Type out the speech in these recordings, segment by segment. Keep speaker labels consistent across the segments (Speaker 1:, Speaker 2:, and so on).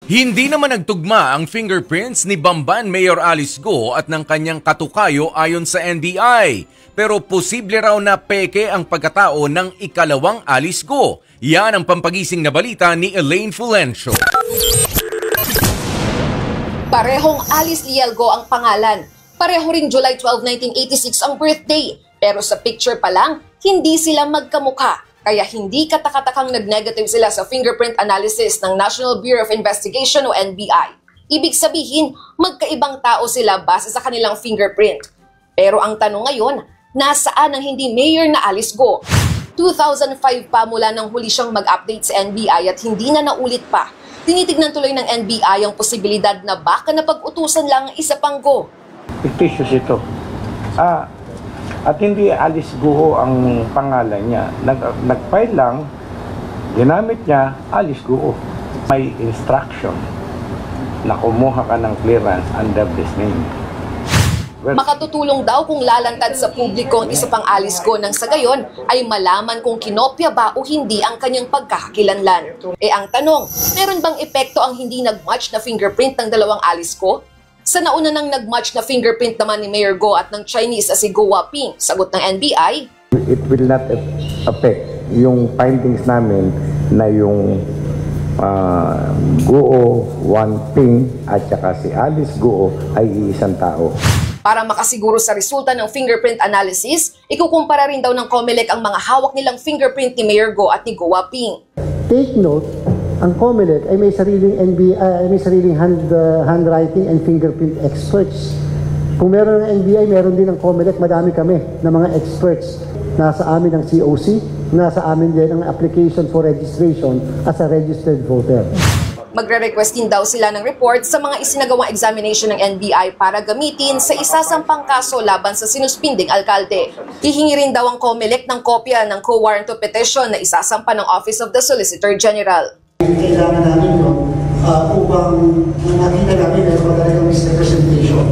Speaker 1: Hindi naman nagtugma ang fingerprints ni Bamban Mayor Alice Go at ng kanyang katukayo ayon sa NBI. Pero posible raw na peke ang pagkatao ng ikalawang Alice Go. Yan ang pampagising na balita ni Elaine Fulencio.
Speaker 2: Parehong Alice Liel Go ang pangalan. Pareho ring July 12, 1986 ang birthday. Pero sa picture pa lang, hindi sila magkamukha. Kaya hindi katakatakang nag-negative sila sa fingerprint analysis ng National Bureau of Investigation o NBI. Ibig sabihin, magkaibang tao sila base sa kanilang fingerprint. Pero ang tanong ngayon, nasaan ang hindi mayor na Alice Go? 2005 pa mula nang huli siyang mag-update sa NBI at hindi na naulit pa. Tinitignan tuloy ng NBI ang posibilidad na baka napag-utusan lang ang isa pang Go.
Speaker 3: Fictitious ito. At hindi Alice Go ang pangalan niya. Nag-file lang, ginamit niya Alice Go. May instruction na kumuha ka ng clearance under this name.
Speaker 2: Makatutulong daw kung lalantad sa publiko ang isa pang Alice Go nang sa gayon ay malaman kung kinopya ba o hindi ang kanyang pagkakakilanlan. Ang tanong, meron bang epekto ang hindi nag-match na fingerprint ng dalawang Alice Go? Sa nauna nang nag-match na fingerprint naman ni Mayor Go at ng Chinese si Go Waping, sagot ng NBI,
Speaker 3: it will not affect yung findings namin na yung Go Waping at saka si Alice Go ay iisang tao.
Speaker 2: Para makasiguro sa resulta ng fingerprint analysis, ikukumpara rin daw ng COMELEC ang mga hawak nilang fingerprint ni Mayor Go at ni Go Waping.
Speaker 4: Take note, ang COMELEC ay may sariling may sariling handwriting and fingerprint experts. Kung meron ng NBI, meron din ng COMELEC, madami kami na mga experts. Nasa amin ang COC, nasa amin din ang application for registration as a registered voter.
Speaker 2: Magre-request din daw sila ng report sa mga isinagawang examination ng NBI para gamitin sa isasampang kaso laban sa sinuspinding alkalde. Hihingi rin daw ang COMELEC ng kopya ng co-warrant of petition na isasampa ng Office of the Solicitor General.
Speaker 4: Kailangan namin upang makita namin na magandang misrepresentation.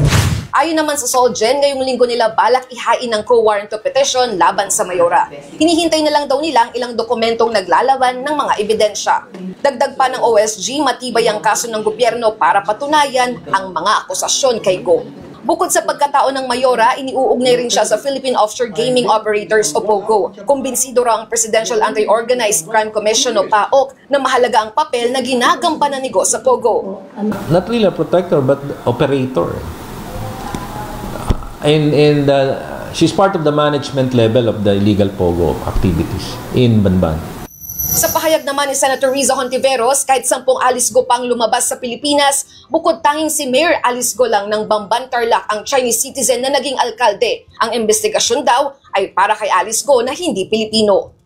Speaker 2: Ayon naman sa Solgen, ngayong linggo nila balak ihain ng co-warrant of petition laban sa Mayora. Hinihintay na lang daw nila ang ilang dokumentong naglalaban ng mga ebidensya. Dagdag pa ng OSG, matibay ang kaso ng gobyerno para patunayan ang mga akusasyon kay Go. Bukod sa pagkatao ng Mayora, iniuugnay rin siya sa Philippine Offshore Gaming Operators o POGO. Kumbinsido raw ang Presidential Anti-Organized Crime Commission o PAOC na mahalaga ang papel na ginagampanan ni Go sa POGO.
Speaker 5: Not really a protector but operator. She's part of the management level of the illegal POGO activities in Banban.
Speaker 2: Sa pahayag naman ni Senator Riza Hontiveros, kahit 10 Alice Go pang lumabas sa Pilipinas, bukod tanging si Mayor Alice Go lang ng Bamban Tarlac ang Chinese citizen na naging alkalde. Ang investigasyon daw ay para kay Alice Go na hindi Pilipino.